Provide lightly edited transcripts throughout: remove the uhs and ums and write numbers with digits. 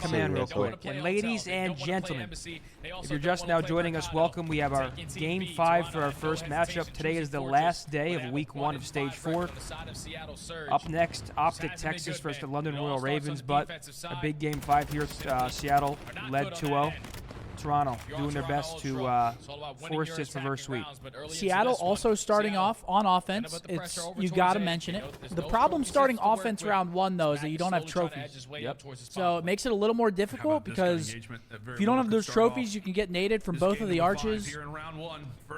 command real quick. And ladies and gentlemen, if you're just now joining us, welcome. We have our Game 5 for our first matchup. Today is the last day of Week 1 of Stage 4. Up next, Optic Texas versus the London Royal Ravens, but a big Game 5 here. Seattle led 2-0. Toronto doing their best to force this reverse sweep. Seattle also starting off on offense. You got to mention it. The problem starting offense round 1, though, is that you don't have trophies. So it makes it a little more difficult because if you don't have those trophies, you can get naded from both of the arches.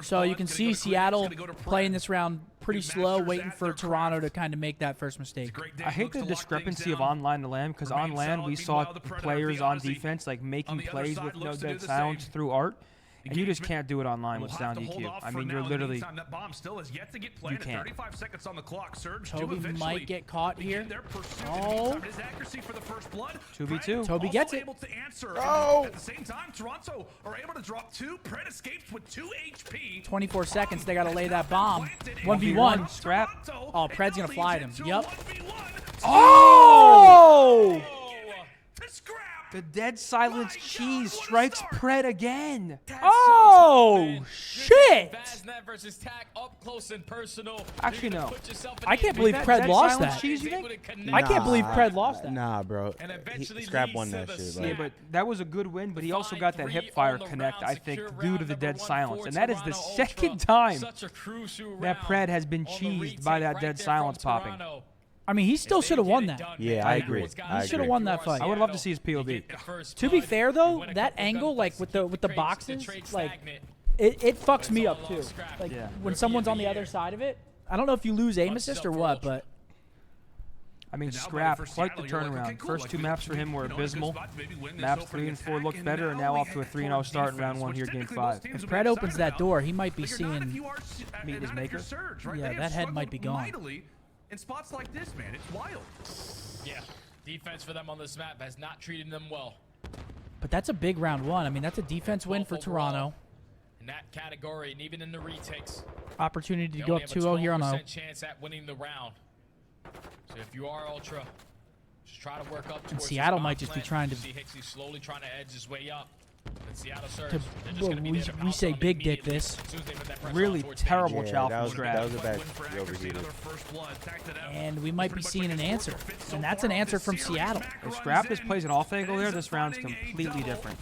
So you can see Seattle playing this round pretty slow, waiting for Toronto to kind of make that first mistake. I hate the discrepancy of on land to land, because on land we saw players on defense like making plays with no dead silence through art, and you just can't do it online with sound EQ. I mean, you're literally, you can't. Toby might get caught here. Oh. 2v2. Toby gets it. Oh! At the same time, Toronto are able to drop 2. Pred escapes with 2 HP. 24 seconds. They got to lay that bomb. 1v1. Scrap. Oh, Pred's going to fly at him. Yep. Oh! The dead silence cheese strikes Pred again. Oh, shit. Actually, no. I can't believe Pred lost that. Cheese, you think? I can't believe Pred lost that. Nah, bro. Scrap won that shit. Like. Yeah, but that was a good win, but he also got that hip fire connect, I think, due to the dead silence. And that is the second time that Pred has been cheesed by that dead silence popping. I mean, he still should have won that. Yeah, I agree. He should have won that fight. I would love to see his POV. To be fair, though, that angle, like with the boxes, like it fucks me up too. Like when someone's on the other side of it. I don't know if you lose aim assist or what, but I mean, Scrap, quite the turnaround. First 2 maps for him were abysmal. Maps 3 and 4 looked better, and now off to a 3-0 start in round 1 here, Game 5. If Pred opens that door, he might be seeing meet his maker. Yeah, that head might be gone. In spots like this, man, it's wild. Yeah, defense for them on this map has not treated them well. But that's a big round 1. I mean, that's a defense win for Toronto. In that category, and even in the retakes, opportunity to go up 2-0 here on a chance at winning the round. So if you are Ultra, just try to work up towards. And Seattle might just be trying to. See Hixie slowly trying to edge his way up. We say big dick this. Really terrible chow from Scrap. That was a bad overheated. And we might be seeing an answer. And that's an answer from Seattle. If Scrap just plays an off angle there, this round's completely different.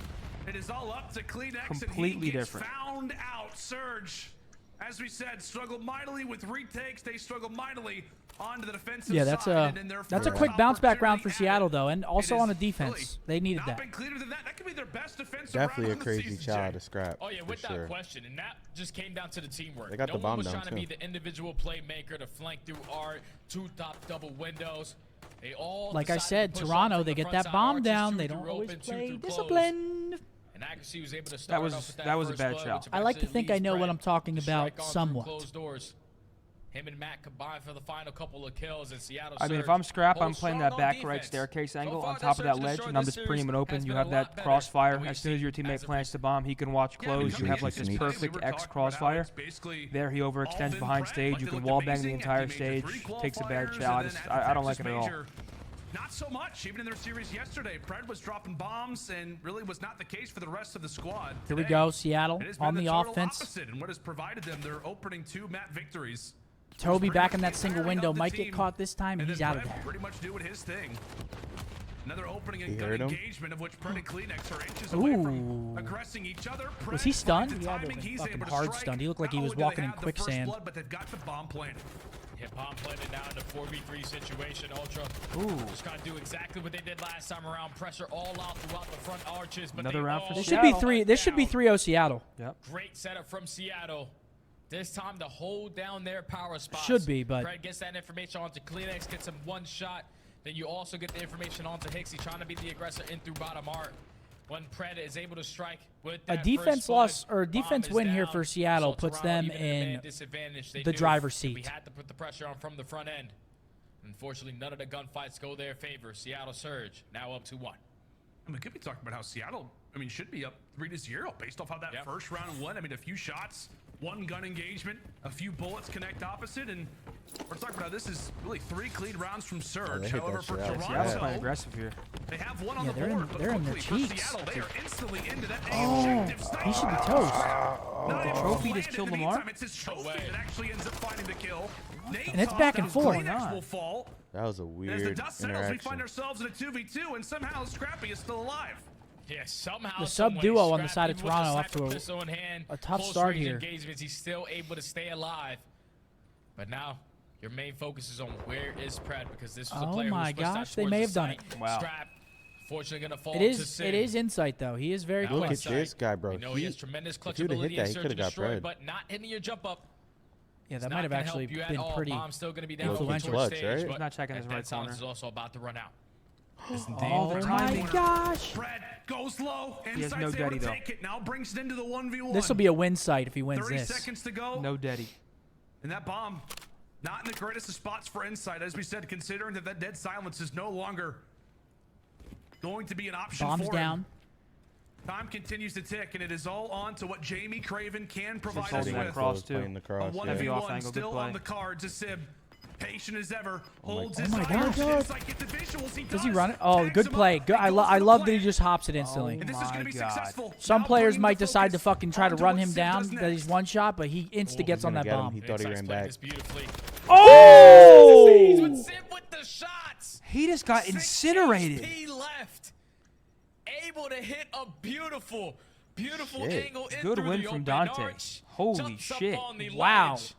It is all up to CleanX. Completely different. Found out. Surge, as we said, struggled mightily with retakes. They struggled mightily onto the defensive yeah, that's a quick bounce back round for Seattle, though, and also on the defense. They needed that. That could be their best defensive Definitely a crazy chow to scrap. Oh yeah, without sure. question, and that just came down to the teamwork. They got the bomb was down trying too. to be the individual playmaker to flank through art, 2 top double windows. They all like I said, Toronto, they get that bomb down. They don't always play disciplined. And accuracy was able to that was a bad chow. I like to think I know what I'm talking about somewhat. Him and Matt combined for the final couple of kills, and Seattle. I mean, if I'm Scrap, I'm playing that back right staircase angle on top of that ledge, and I'm just putting him open. You have that crossfire. As soon as your teammate plants the bomb, he can watch close. You have like this perfect X crossfire. There, he overextends behind stage. You can wall bang the entire stage. Takes a bad chow. I don't like it at all. Not so much. Even in their series yesterday, Pred was dropping bombs, and really was not the case for the rest of the squad. Here we go, Seattle on the offense. And what has provided them their opening 2 map victories. Toby back in that single window, might get caught this time, and he's out of there. Pretty much doing his thing. Another opening and gun engagement of which Pred and CleanX are inches away from aggressing each other. Was he stunned? He had a fucking hard stunned. He looked like he was walking in quicksand. But they've got the bomb planted. Hit bomb planted now in the 4v3 situation. Ultra just gotta do exactly what they did last time around. Pressure all out throughout the front arches. But another round for this Seattle. should be 3. This should be 3-0 Seattle. Yep. Great setup from Seattle. This time to hold down their power spots. Should be, but Pred gets that information onto CleanX, gets him 1 shot. Then you also get the information onto Hixie, trying to be the aggressor in through bottom art. When Pred is able to strike with that a defense loss or a defense win here for Seattle puts them in the driver's seat. We had to put the pressure on from the front end. Unfortunately, none of the gunfights go their favor. Seattle Surge now up 2-1. I mean, we could be talking about how Seattle I mean, should be up 3-0 based off how that first round went. I mean, a few shots, one gun engagement, a few bullets connect opposite, and we're talking about this is really 3 clean rounds from Surge. However, for Seattle's playing aggressive here. they have one on the board, but they're in the quickly for cheeks. Seattle, they are instantly into that He should be toast. The trophy just killed Lamar. It's his trophy that actually ends up finding the kill. And it's back and forth. Will fall. That was a As the weird dust settles, we find interaction. ourselves in a 2v2, and somehow Scrappy is still alive. Yeah, somehow The sub duo on the side of Toronto off to a tough start here. Engagements, he's still able to stay alive. But now your main focus is on where is Pred, because this was a player Oh my who was gosh, they may have done it. Wow. Scrap, fortunately gonna fall It to is Sid. insight though. He is very Look close. at this guy, bro. We know he has tremendous clutch if he would've ability hit and that, he search could and have got destroy, bread. but not hitting your jump up. Yeah, It's that not might have gonna actually help you at been all. pretty Bomb's still gonna be down influential. towards Clutch, stage, right? but He's not checking his that right silence corner. is also about to run out. Oh my timing. gosh. Fred goes low. He has no Insight's able daddy, to though. take it. Now brings it into the 1v1. This will be a win sight if he wins 30 this. seconds to go. No daddy. And that bomb, not in the greatest of spots for Insight, as we said, considering that dead silence is no longer going to be an option Bomb's for down. him. Time continues to tick, and it is all on to what Jamie Craven can provide us holding that with. cross, too. Playing the cross, A yeah. Heavy off 1v1 angle, good still play. on the cards as Sib, patient as ever, holds Oh his my iron. God. Insight get the visuals. Does he run it? Oh, Tags good him play. up, Good. and I goes love for that the he just hops it instantly. And this is My going to be God. successful. Some Now players bringing might the decide to focus fucking try to onto run what him Sib down, does that he's next. one shot, but he insta gets on gonna that get him. bomb. He thought he Insight's ran playing back. this beautifully. Oh! With Sid with the shots. He just got 6 incinerated. HP left. Able to hit a beautiful Shit. angle in Good through win the from open Dante. arch. Holy Jumps up shit. on the Wow. ledge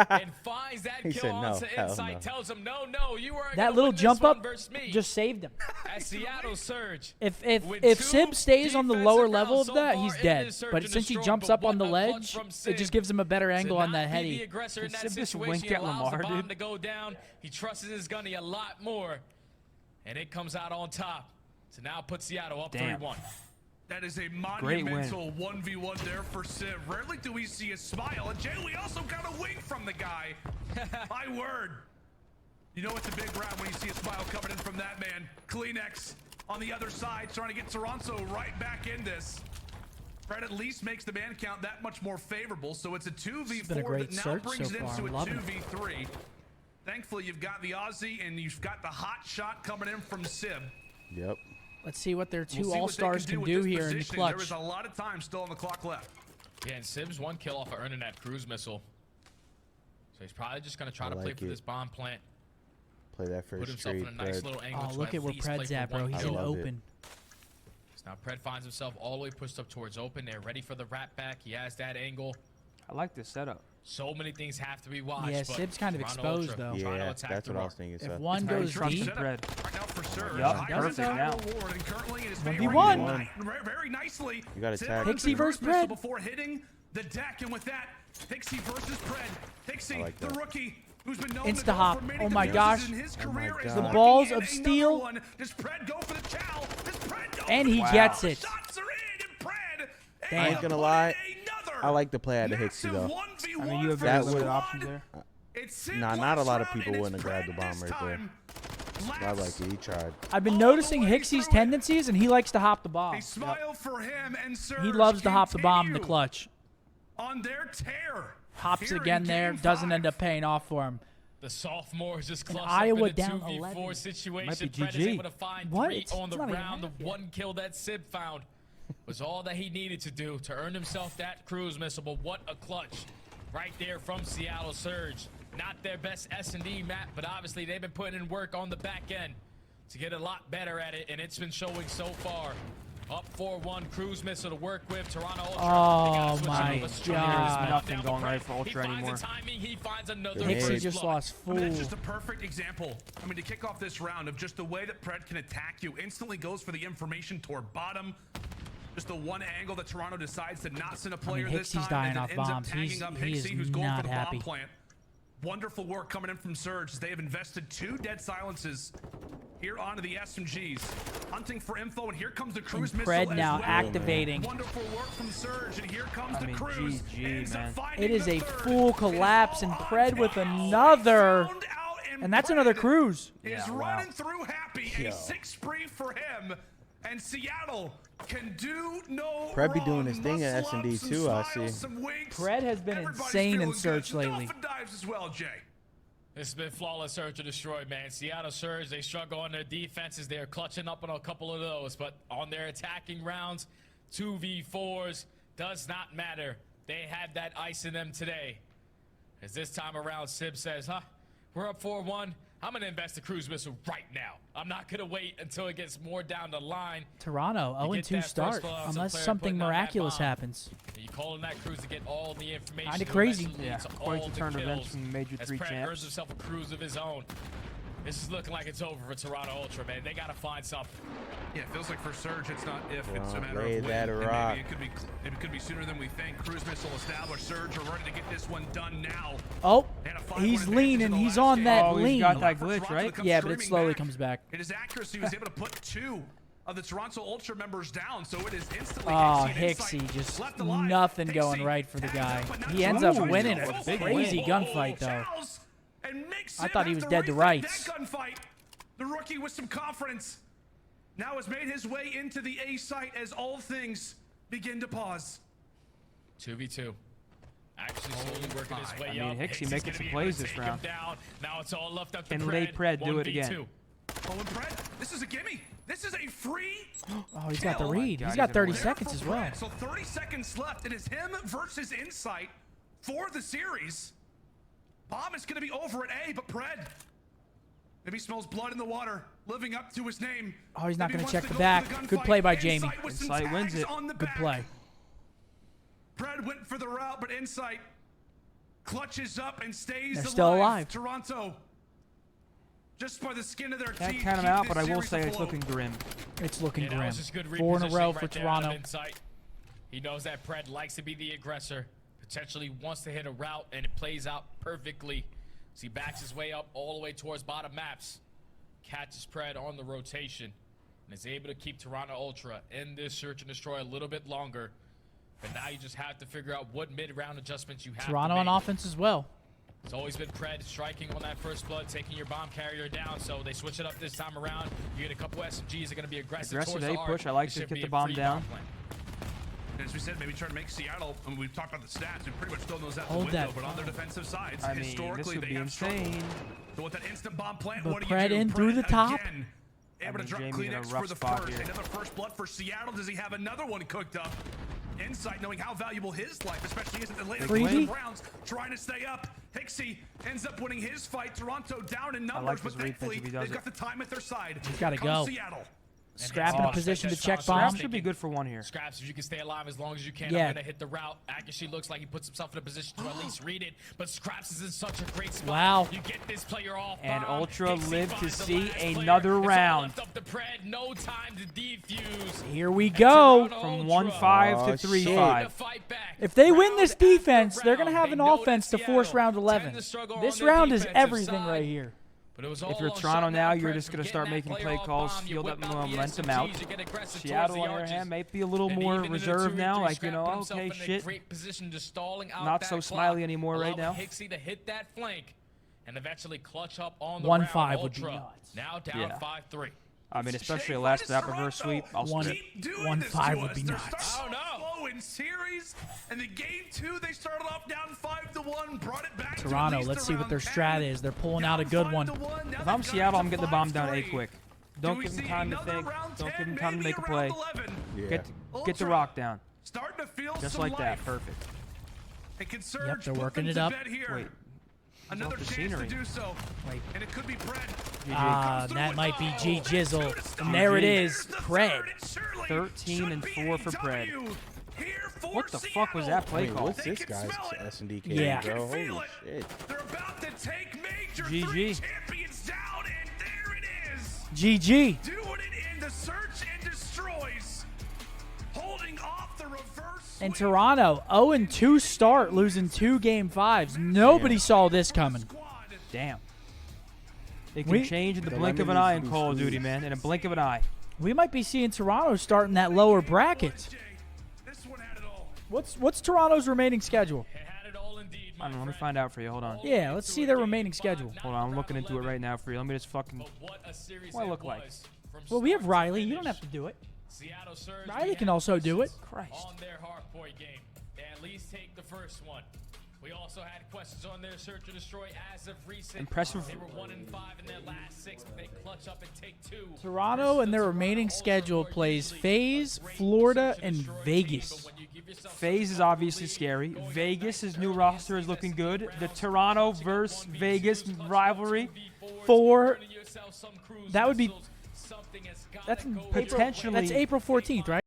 and finds that He kill said no, onto hell Insight. no. Tells him, no, you weren't That gonna little win this jump one up versus me. just saved him. As Seattle Surge. If With if two Sib stays on the defensive lower rounds level of so that, far he's in dead. this Surge But and since he Destroy, jumps but up on what the a clutch ledge, from it Sib. just gives him a better angle To on that not be the heady. aggressor in that Sib just situation, winked he at allows Lamar, the bomb dude. to go down. He trusts his gunny a lot more, and it comes out on top. So now put Seattle up Damn. 3-1. That is a Great win. monumental 1v1 there for Civ. Rarely do we see a smile. And Jay, we also got a wink from the guy. My word. You know it's a big round when you see a smile coming in from that man. Kleenex on the other side, trying to get Toronto right back in this. Fred at least makes the man count that much more favorable. So it's a 2v4 been a great that now search brings so it far. into a I'm loving it. 2v3. Thankfully, you've got the Aussie and you've got the hot shot coming in from Civ. Yep. Let's see what their We'll two see what they all-stars do can with do this here in the positioning. There clutch. is a lot of time still on the clock left. Yeah, and Sib's 1 kill off of earning that cruise missile. So he's probably just going to try to play like for it. this bomb plant. Play that Put first himself straight. in a nice Pred. little angle Oh, to look at where least play Pred's for at, bro. one He's kill. in love it. open. So now Pred finds himself all the way pushed up towards open. They're ready for the wrap back. He has that angle. I like this setup. So many things have to be watched. Yeah, but Sib's kind of Toronto exposed, Ultra though. trying to Yeah, attack that's the what I rock. was thinking. If Seth. one very goes trusted deep, Pred. Right now for Surge. Yup, High perfect percentile now. reward, and currently it is 1v1. very nicely. You gotta Sid tag. runs Hixie the versus cruise missile Pred. before hitting the deck, and with that, Hixie versus Pred. Hixie, I like the that. rookie, who's been known Insta to go hop. for many Oh my deuces gosh. in his Oh my career is God. The lucky, balls and of another steel. one. Does Pred go for the chow? Does Pred go And for he the gets chow? it. Shots are in, and Pred Damn. I ain't gonna lie. Another I like the play out of Hixie massive though. 1v1 I mean, you have for very That limited would- options there. It's Sid Nah, not a last lot of round, people and wouldn't it's have grabbed the Pred bomb this right there. time. I like it. He tried. I've been all the noticing way Hixie's through it. tendencies, and he likes to hop the bomb. A smile for him and Surge. He loves to hop the bomb in the continue clutch. on their tear. Hops Here it again in there, Game doesn't 5. end up paying off for him. The sophomores just clutch Iowa up in a down 2v4 11. situation. Might be Pred is GG. able to find What? 3 It's on the not even round. The half yet. 1 kill that Sib found was all that he needed to do to earn himself that cruise missile. But what a clutch right there from Seattle Surge. Not their best S&D map, but obviously they've been putting in work on the back end to get a lot better at it, and it's been showing so far. Up 4-1, cruise missile to work with. Toronto Ultra. Oh They gotta switch my it up. Strong God. areas, There's nothing down going the right press. for Ultra he finds anymore. the timing. He finds another Good Hixie hit. just blood. lost I full. mean, that's just a perfect example. I mean, to kick off this round of just the way that Pred can attack you, instantly goes for the information toward bottom. Just the one angle that Toronto decides to not send a player this Hixie's time, dying and off then ends bombs. up tagging up He is Hixie, who's going for not the happy. bomb plant. Wonderful work coming in from Surge as they have invested 2 dead silences here onto the SMGs. Hunting for info, and here comes the cruise missile Pred as now well. activating. Wonderful work from Surge, and here comes I the mean, cruise. GG, Ends up man. finding It is the a third. full It is collapse, all and on Pred with Pred. another. Found out, And that's another Pred cruise. is Yeah, wow. running through happy. A 6 spree for him. And Seattle can do no Pred be wrong. doing his thing at Muscle up, S&D some too, I smiles, see. some winks. Pred has been Everybody's insane in feeling search good. lately. Dolphin dives as well, Jay. This has been flawless search and destroy, man. Seattle Surge, they struggle on their defenses. They are clutching up on a couple of those, but on their attacking rounds, 2v4s, does not matter. They had that ice in them today. As this time around, Sib says, we're up 4-1. I'm going to invest the cruise missile right now. I'm not going to wait until it gets more down the line. Toronto, 0-2 start, unless something miraculous happens. You calling that cruise to get all the information. Kinda crazy. Yeah, quite the turn of events from the Major 3 Pred champs. earns himself a cruise of his own. This is looking like it's over for Toronto Ultra, man. They got to find something. Yeah, it feels like for Surge, it's not if, it's a matter lay of when. that And rock. maybe it could be sooner than we think. Cruise missile established. Surge are ready to get this one done now. Oh, They had a 5-1 he's advantage leaning. in the He's last on game. that Oh, he's lean. got that For glitch, Toronto right? to come Yeah, but it streaming slowly back. comes back. In his accuracy, he was able to put 2 of the Toronto Ultra members down, so it is instantly Oh, Hicksy and Hicksy, just left alive. nothing going Hicksy right for the tags guy. up, but not He ends up Toronto. winning a a big crazy win. gunfight, though. Charles and Mick I thought he Sim was have dead to rethink rights. that gunfight. The rookie with some confidence now has made his way into the A site as all things begin to pause. 2v2. Actually slowly working his way I mean, up. Hicksy Hicksy's making gonna some be plays able to this take him round. down. Now it's all left up to Can late Pred do it 1v2. again? Oh, and Brett, this is a gimme. This is a free. Oh, he's got the kill. read. God, He's he's got in 30 the lead. seconds as well. Brett. So 30 seconds left. It is him versus Insight for the series. Bomb is going to be over at A, but Pred maybe smells blood in the water, living up to his name. Oh, he's not Maybe gonna wants check to the go back. for the Good gunfight. play by Jamie. Insight with some Insight wins tags it. on the Good back. play. Pred went for the route, but Insight clutches up and stays They're alive. still alive. Toronto, just by the skin of their Can't teeth, count him keep out, this but I will series say it's afloat. looking grim. It's looking Yeah, that grim. was just good 4 in a row repositioning for right there out of Toronto. Insight. He knows that Pred likes to be the aggressor, potentially wants to hit a route, and it plays out perfectly. So he backs his way up all the way towards bottom maps, catches Pred on the rotation, and is able to keep Toronto Ultra in this search and destroy a little bit longer. But now you just have to figure out what mid-round adjustments you have Toronto to on make. offense as well. It's always been Pred striking on that first blood, taking your bomb carrier down. So they switch it up this time around. You get a couple SMGs that are going to be aggressive. Aggressive towards A the push. arc. I like This to should get be the a bomb free down. plan. As we said, maybe try to make Seattle, and we've talked about the stats, we pretty much throw those out the Hold window, that but on their defensive sides, I mean, historically, this would they be have struggled. insane. So with that instant bomb plant, But what do Pred you do? in through the top. Again, able to mean, drop Jamie in a Kleenex rough for the spot first. here. Another first blood for Seattle. Does he have another one cooked up? Insight, knowing how valuable his life, especially is in the later Freebie? rounds, trying to stay up. Hicksy ends up winning his fight. Toronto down in numbers, like but his read thankfully pitch if he does they've it. got the time at their side. He's gotta Comes go. Seattle. Scrap in a Oh, position to that's check awesome. bomb. Scrap should be good for one here. Scraps, if you can stay alive as long as you can, Yeah. I'm going to hit the route. Accuracy looks like he puts himself in a position to at least read it, but Scraps is in such a great spot. Wow. You get this player off And bomb. Ultra Hicksy lived to finds the see last player. another It's all round. left up to Pred. No time to defuse. Here we go. From 1-5 Oh, to shit. 3-5. If they win this Round after defense, they're going to round, have an they know that offense to force Seattle round tend 11. to struggle on This their round is defensive everything side. right here. But it was If all you're on Toronto shut now, down you're Pred. just going to You're start getting that making player play off calls, bomb. You feel that whip out the momentum SMGs, out. you get aggressive towards Seattle, the on the other arches. hand, might be a little And more even in a reserved 2v3, now. Like, you Scrap know, put himself okay, in a shit. great position, just stalling out Not that so clock, smiley anymore right allowing now. Hicksy to hit that flank and eventually clutch up on the 1-5 round. would be Ultra nuts. now down Yeah. 5-3. I mean, especially Jay, a why last does stop Toronto reverse sweep. I'll One- skip. keep doing 1-5 this to would be us? They're nuts. starting Oh, no. slow in series, and the game 2 they started off down 5-1, brought it back. Toronto, to at least let's see what around their 10. strat is. They're pulling out a Down good one. 5-1, now If they've I'm got Seattle, it I'm to getting the bomb down A 5-3. quick. Do Don't we give him see time to another think. round Don't 10, give him time to maybe make a around play. 11? Yeah. Get the Ultra rock down. Starting to feel Just some like that. life. Perfect. It can surge. Yep, they're put working them it to up. bed here. Wait. Another off the chance scenery. to do so. Wait. And it could be Pred. That might be G Jizzle. And there it is, Pred. 13 and 4 for Pred. What the fuck was that play Wait, call? what's this guy's S&D cam, Yeah. bro? Holy shit. They're about to take major GG. 3 champions down, and there it is. GG. Doing it in the search and destroys. Holding off the reverse. And sweep. Toronto, 0-2 start, losing 2 Game 5s. Nobody saw this coming. Squad. Damn. It can We- change in the The blink of an lemon eye needs in to be Call of Duty, squeezed. man. In a blink of an eye. We might be seeing Toronto starting that lower bracket. This one had it all. What's Toronto's remaining schedule? It had it all indeed, I my don't know. Let me friend. find out for you. Hold on. Yeah, let's see their remaining schedule. Hold on. I'm looking into it right now for you. Let me just fucking. But what a series What I it look like. was from Well, we have Riley. You don't have to do it. Seattle Surge, Riley can also do it. Christ. on their hardpoint game. They at least take the first one. We also had questions on their search and destroy as of recent. Impressive. They were 1-5 in their last 6, but they clutch up and take 2. Toronto and their remaining schedule plays FaZe, Florida, and Vegas. FaZe is obviously scary. Vegas' new roster is looking good. The Toronto versus Vegas rivalry. That would be. That's potentially. April 14th, right?